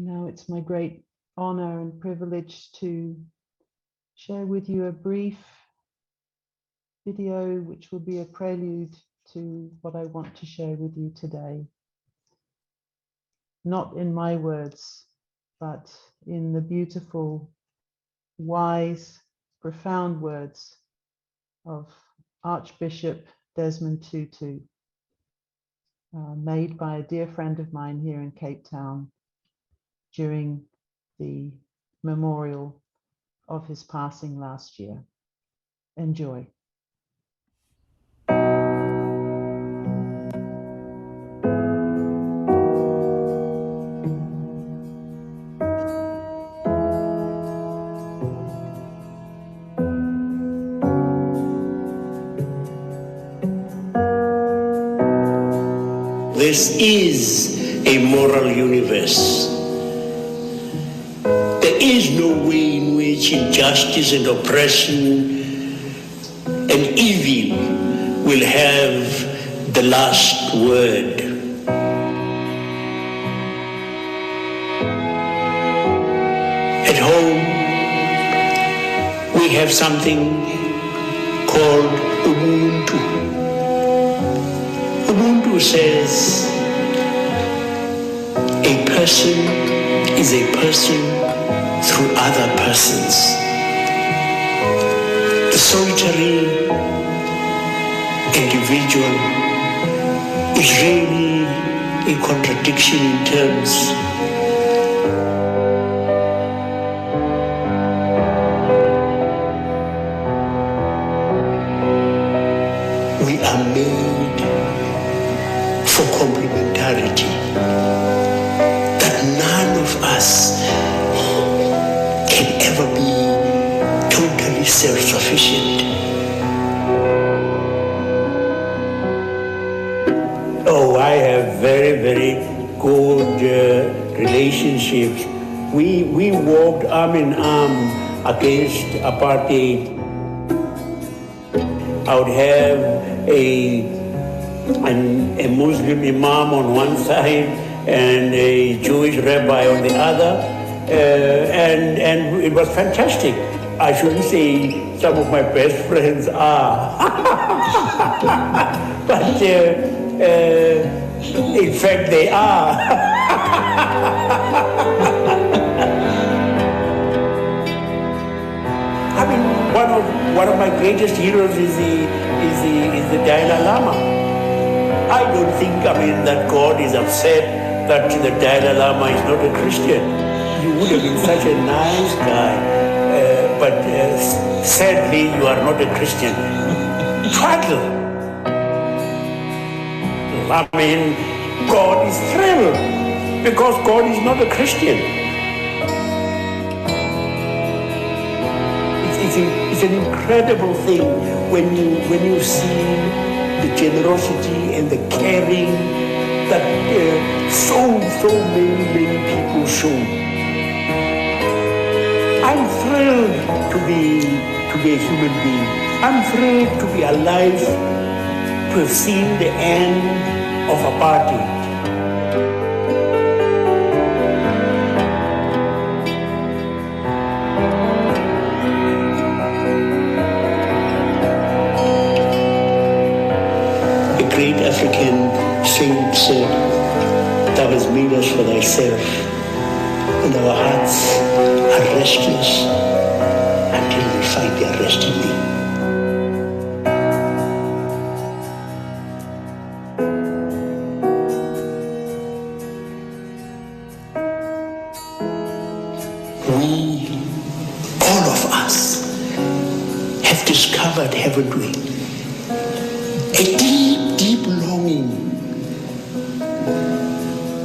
Now it's my great honor and privilege to share with you a brief video which will be a prelude to what I want to share with you today. Not in my words, but in the beautiful, wise, profound words of Archbishop Tutu, made by a dear friend of mine here in Cape Town during the memorial of his passing last year. Enjoy. This is a moral universe. There is no way in which injustice and oppression and evil will have the last word. At home, we have something called Ubuntu. Ubuntu says a person is a person through other persons. The solitary individual is really a contradiction in terms. We are made for complementarity, that none of us can ever be totally self-sufficient. Oh, I have very, very good relationships. We walked arm in arm against apartheid. I would have a Muslim imam on one side and a Jewish rabbi on the other, and it was fantastic. I shouldn't say some of my best friends are, but in fact they are. I mean, one of my greatest heroes is the Dalai Lama. I don't think, that God is upset that the Dalai Lama is not a Christian. You would have been such a nice guy, but sadly you are not a Christian. Twaddle. God is thrilled because God is not a Christian. It's an incredible thing when you see the generosity and the caring that so many people show. I'm thrilled to be a human being. I'm thrilled to be alive, to have seen the end of apartheid. Great African saint said, "Thou hast made us for thyself, and our hearts are restless until they find their rest in thee." We, all of us, have discovered, haven't we, a deep longing,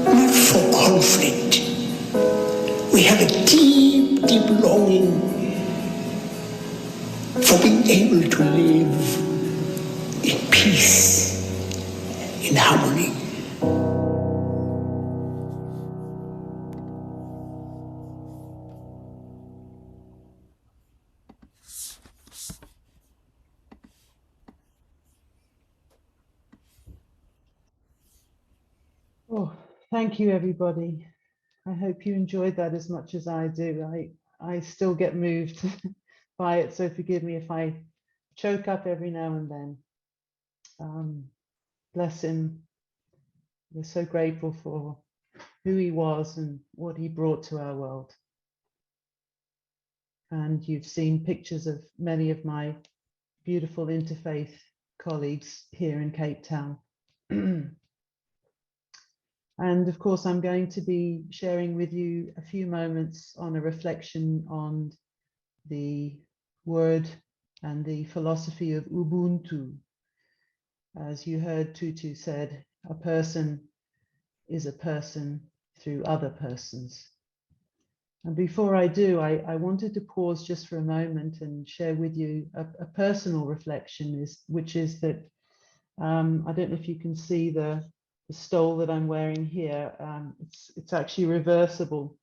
not for conflict. We have a deep longing for being able to live in peace, in harmony. Oh, thank you, everybody. I hope you enjoyed that as much as I do. I still get moved by it, so forgive me if I choke up every now and then. Bless him. We're so grateful for who he was and what he brought to our world. And you've seen pictures of many of my beautiful interfaith colleagues here in Cape Town. And of course, I'm going to be sharing with you a few moments on a reflection on the word and the philosophy of Ubuntu. As you heard Tutu said, a person is a person through other persons. And before I do, I wanted to pause just for a moment and share with you a personal reflection, which is that I don't know if you can see the stole that I'm wearing here. It's actually reversible.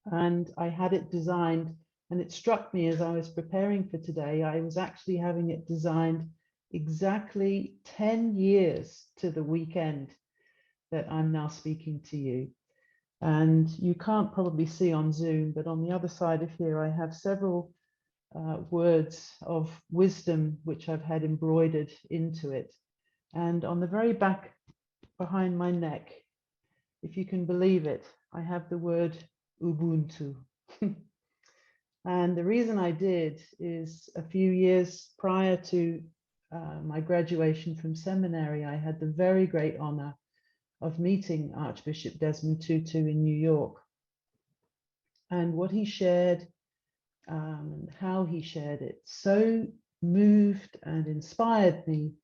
And I had it designed, and it struck me as I was preparing for today, I was actually having it designed exactly 10 years to the weekend that I'm now speaking to you. And you can't probably see on Zoom, but on the other side of here, I have several words of wisdom which I've had embroidered into it. And on the very back behind my neck, if you can believe it, I have the word Ubuntu. And the reason I did is a few years prior to my graduation from seminary, I had the very great honor of meeting Archbishop Desmond Tutu in New York. And what he shared, how he shared it, so moved and inspired me.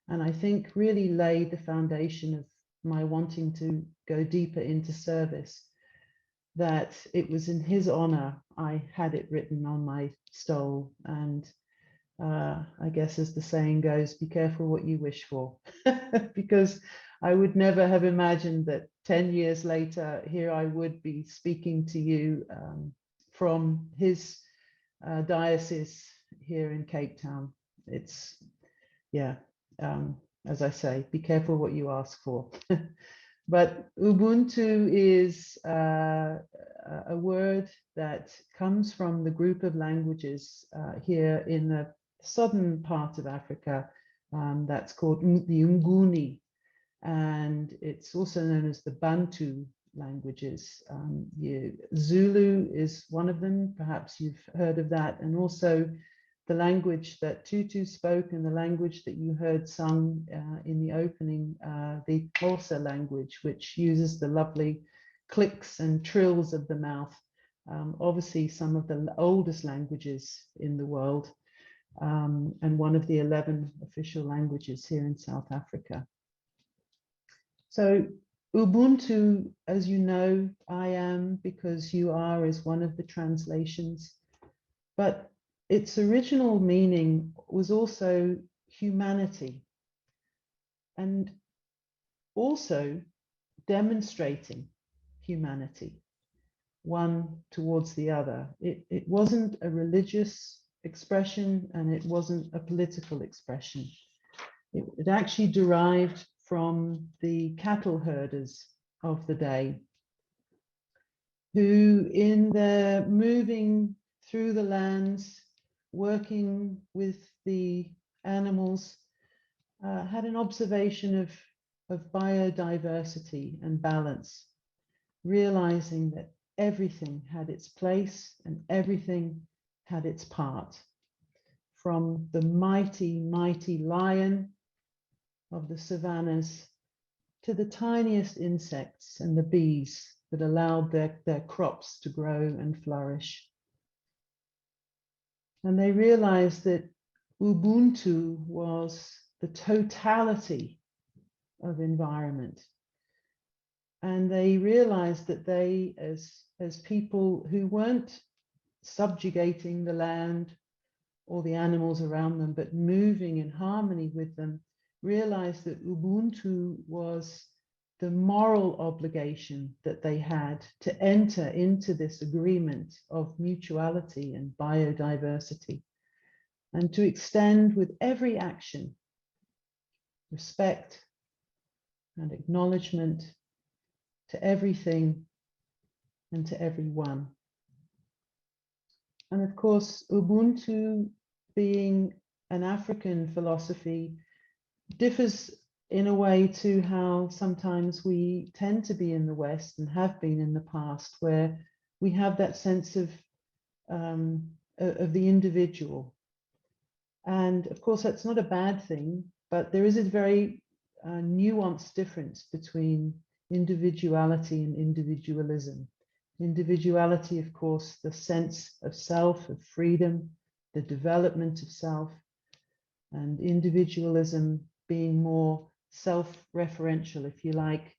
And I think really laid the foundation of my wanting to go deeper into service, that it was in his honor I had it written on my stole. And I guess as the saying goes, be careful what you wish for, because I would never have imagined that 10 years later, here I would be speaking to you from his diocese here in Cape Town. It's, yeah, as I say, be careful what you ask for. But Ubuntu is a word that comes from the group of languages here in the southern part of Africa that's called the Nguni, and it's also known as the Bantu languages. Zulu is one of them, perhaps you've heard of that, and also the language that Tutu spoke and the language that you heard sung in the opening, the Xhosa language, which uses the lovely clicks and trills of the mouth. Obviously, some of the oldest languages in the world, and one of the 11 official languages here in South Africa. So Ubuntu, as you know, I am because you are is one of the translations, but its original meaning was also humanity, and also demonstrating humanity, one towards the other. It wasn't a religious expression, and it wasn't a political expression. It actually derived from the cattle herders of the day, who in their moving through the lands, working with the animals, had an observation of biodiversity and balance, realizing that everything had its place and everything had its part. From the mighty, mighty lion of the savannas to the tiniest insects and the bees that allowed their crops to grow and flourish. And they realized that Ubuntu was the totality of environment. And they realized that they, as people who weren't subjugating the land or the animals around them, but moving in harmony with them, realized that Ubuntu was the moral obligation that they had to enter into this agreement of mutuality and biodiversity, and to extend with every action respect and acknowledgement to everything and to everyone. And of course, Ubuntu, being an African philosophy, differs in a way to how sometimes we tend to be in the West and have been in the past, where we have that sense of the individual. And of course, that's not a bad thing, but there is a very nuanced difference between individuality and individualism. Individuality, of course, the sense of self, of freedom, the development of self, and individualism being more self-referential, if you like,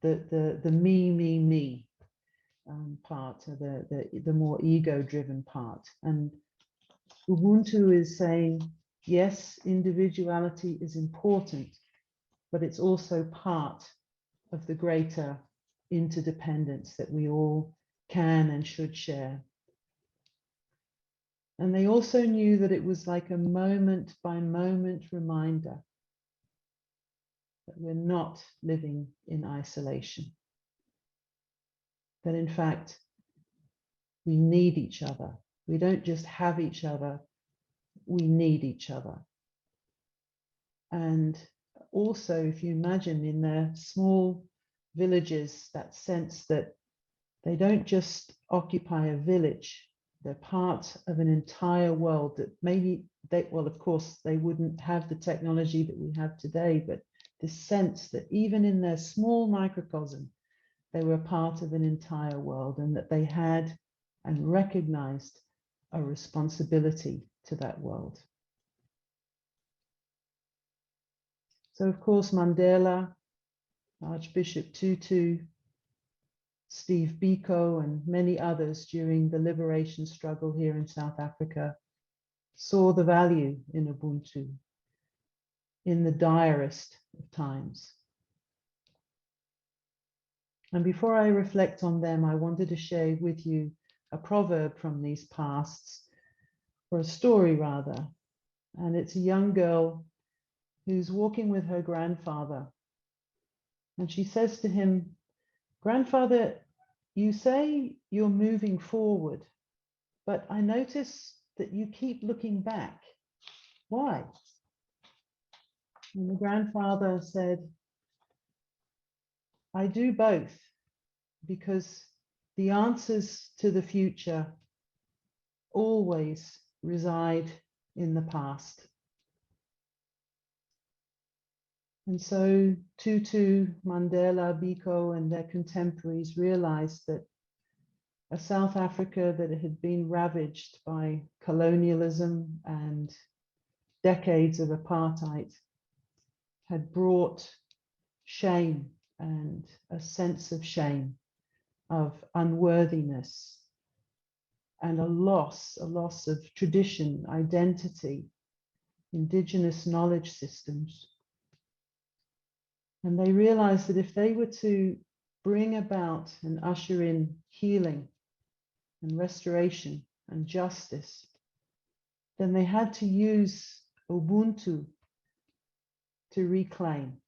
the me part, or the more ego-driven part. And Ubuntu is saying, yes, individuality is important, but it's also part of the greater interdependence that we all can and should share. And they also knew that it was like a moment by moment reminder that we're not living in isolation. That in fact, we need each other. We don't just have each other, we need each other. And also, if you imagine in their small villages, that sense that they don't just occupy a village, they're part of an entire world that maybe they, well, of course, they wouldn't have the technology that we have today, but this sense that even in their small microcosm, they were part of an entire world, and that they had and recognized a responsibility to that world. So of course, Mandela, Archbishop Tutu, Steve Biko, and many others during the liberation struggle here in South Africa saw the value in Ubuntu in the direst of times. And before I reflect on them, I wanted to share with you a proverb from these pasts, or a story rather. And it's a young girl who's walking with her grandfather. And she says to him, "Grandfather, you say you're moving forward, but I notice that you keep looking back. Why?" And the grandfather said, "I do both, because the answers to the future always reside in the past." And so Tutu, Mandela, Biko, and their contemporaries realized that a South Africa that had been ravaged by colonialism and decades of apartheid had brought shame and a sense of shame, of unworthiness, and a loss of tradition, identity, Indigenous knowledge systems. And they realized that if they were to bring about and usher in healing and restoration and justice, then they had to use Ubuntu to reclaim.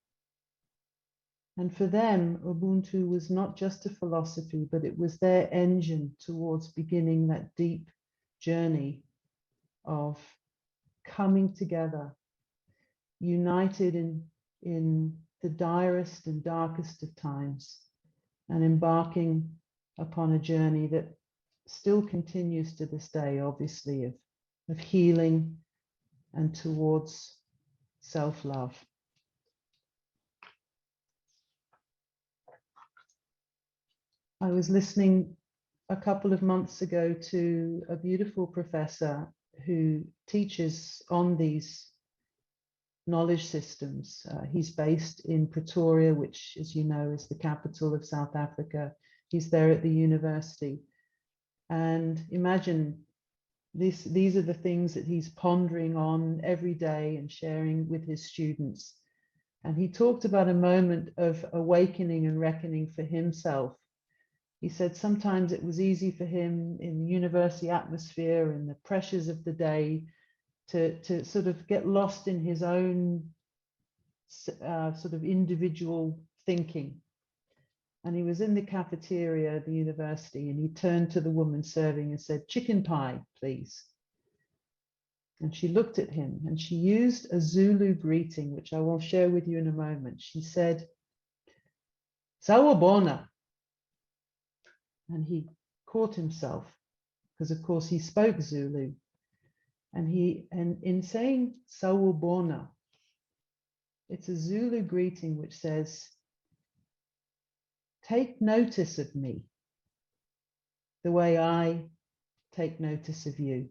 And for them, Ubuntu was not just a philosophy, but it was their engine towards beginning that deep journey of coming together, united in the direst and darkest of times, and embarking upon a journey that still continues to this day, obviously, of healing and towards self-love. I was listening a couple of months ago to a beautiful professor who teaches on these knowledge systems. He's based in Pretoria, which, as you know, is the capital of South Africa. He's there at the university. And imagine these are the things that he's pondering on every day and sharing with his students. And he talked about a moment of awakening and reckoning for himself. He said sometimes it was easy for him in the university atmosphere and the pressures of the day to sort of get lost in his own sort of individual thinking. And he was in the cafeteria at the university, and he turned to the woman serving and said, "Chicken pie, please." And she looked at him and she used a Zulu greeting, which I will share with you in a moment. She said, "Sawubona." And he caught himself because, of course, he spoke Zulu. And in saying "Sawubona," it's a Zulu greeting which says, "Take notice of me the way I take notice of you."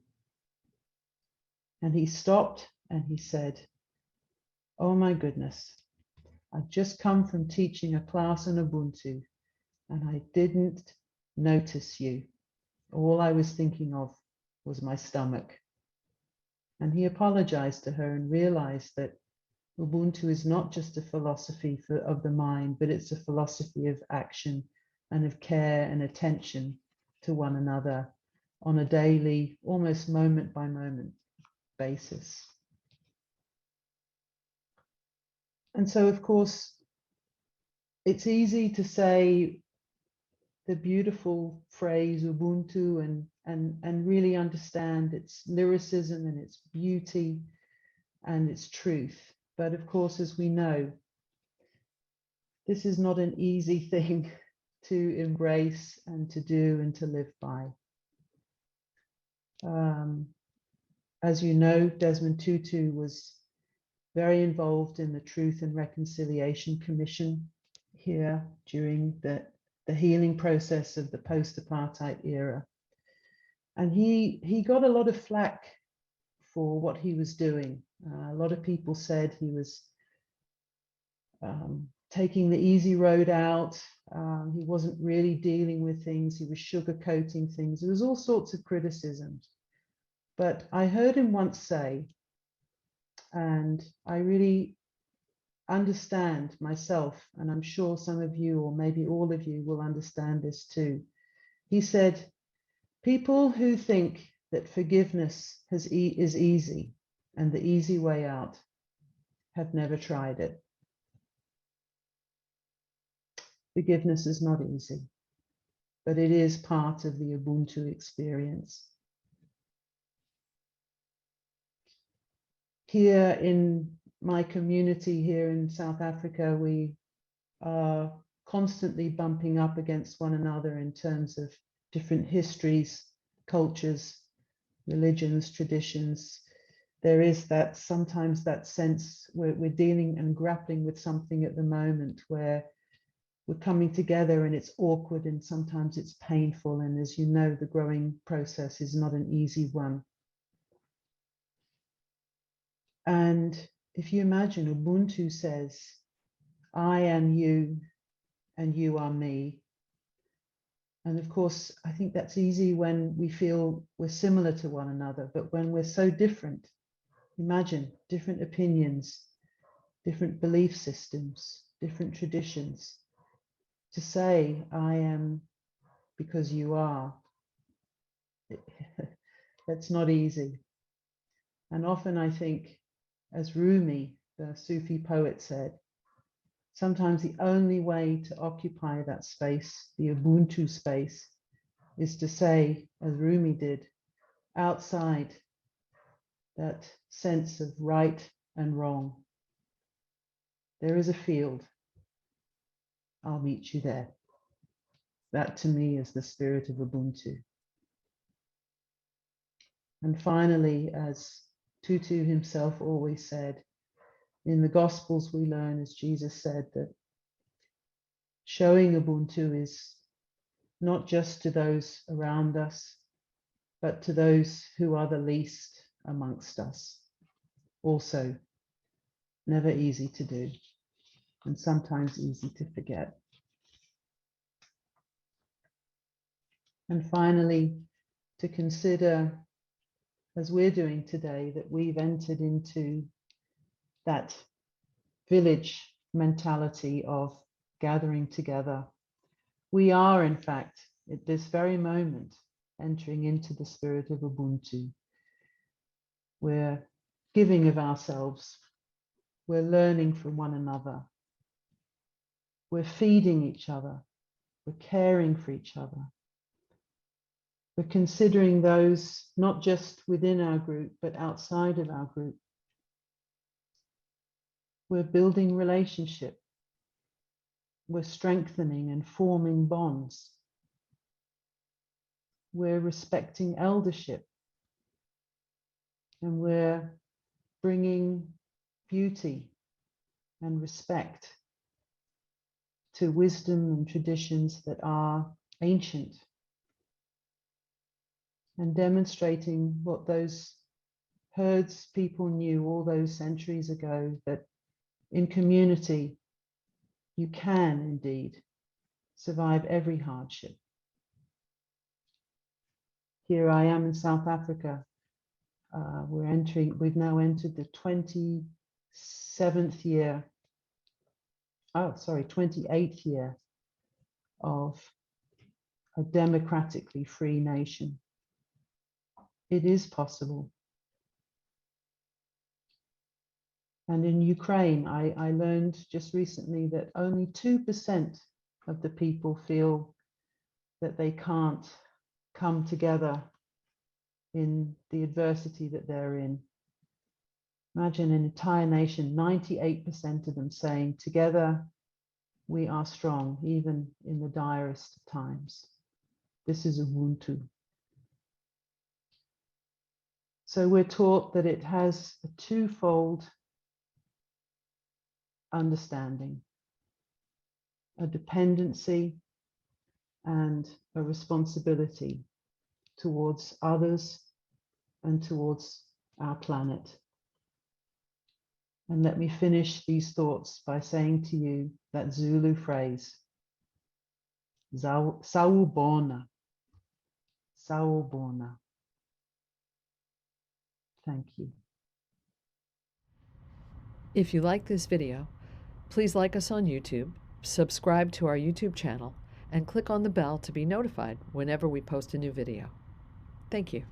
And he stopped and he said, "Oh my goodness, I've just come from teaching a class on Ubuntu and I didn't notice you. All I was thinking of was my stomach." And he apologized to her and realized that Ubuntu is not just a philosophy of the mind, but it's a philosophy of action and of care and attention to one another on a daily, almost moment by moment basis. And so, of course, it's easy to say the beautiful phrase Ubuntu and really understand its lyricism and its beauty and its truth. But of course, as we know, this is not an easy thing to embrace and to do and to live by. As you know, Desmond Tutu was very involved in the Truth and Reconciliation Commission here during the healing process of the post-apartheid era. And he got a lot of flack for what he was doing. A lot of people said he was taking the easy road out. He wasn't really dealing with things. He was sugarcoating things. There was all sorts of criticisms. But I heard him once say, and I really understand myself, and I'm sure some of you, or maybe all of you, will understand this too. He said, "People who think that forgiveness is easy and the easy way out have never tried it." Forgiveness is not easy, but it is part of the Ubuntu experience. Here in my community here in South Africa, we are constantly bumping up against one another in terms of different histories, cultures, religions, traditions. There is that sometimes that sense where we're dealing and grappling with something at the moment where we're coming together and it's awkward and sometimes it's painful. And as you know, the growing process is not an easy one. And if you imagine, Ubuntu says, "I am you and you are me." And of course, I think that's easy when we feel we're similar to one another, but when we're so different, imagine different opinions, different belief systems, different traditions, to say, "I am because you are," that's not easy. And often I think, as Rumi, the Sufi poet, said, sometimes the only way to occupy that space, the Ubuntu space, is to say, as Rumi did, outside that sense of right and wrong, there is a field. I'll meet you there. That to me is the spirit of Ubuntu. And finally, as Tutu himself always said, in the Gospels we learn, as Jesus said, that showing Ubuntu is not just to those around us, but to those who are the least amongst us. Also, never easy to do, and sometimes easy to forget. And finally, to consider, as we're doing today, that we've entered into that village mentality of gathering together. We are, in fact, at this very moment, entering into the spirit of Ubuntu. We're giving of ourselves. We're learning from one another. We're feeding each other We're caring for each other. We're considering those not just within our group, but outside of our group. We're building relationship. We're strengthening and forming bonds. We're respecting eldership. And we're bringing beauty and respect to wisdom and traditions that are ancient, and demonstrating what those herds people knew all those centuries ago, that in community you can indeed survive every hardship. Here I am in South Africa. We've now entered the 28th year of a democratically free nation. It is possible. And in Ukraine, I learned just recently that only 2% of the people feel that they can't come together in the adversity that they're in. Imagine an entire nation, 98% of them saying, together we are strong, even in the direst of times. This is Ubuntu. So we're taught that it has a twofold understanding, a dependency and a responsibility towards others and towards our planet. And let me finish these thoughts by saying to you that Zulu phrase, Sawubona, Sawubona. Thank you. If you like this video, please like us on YouTube, subscribe to our YouTube channel, and click on the bell to be notified whenever we post a new video. Thank you.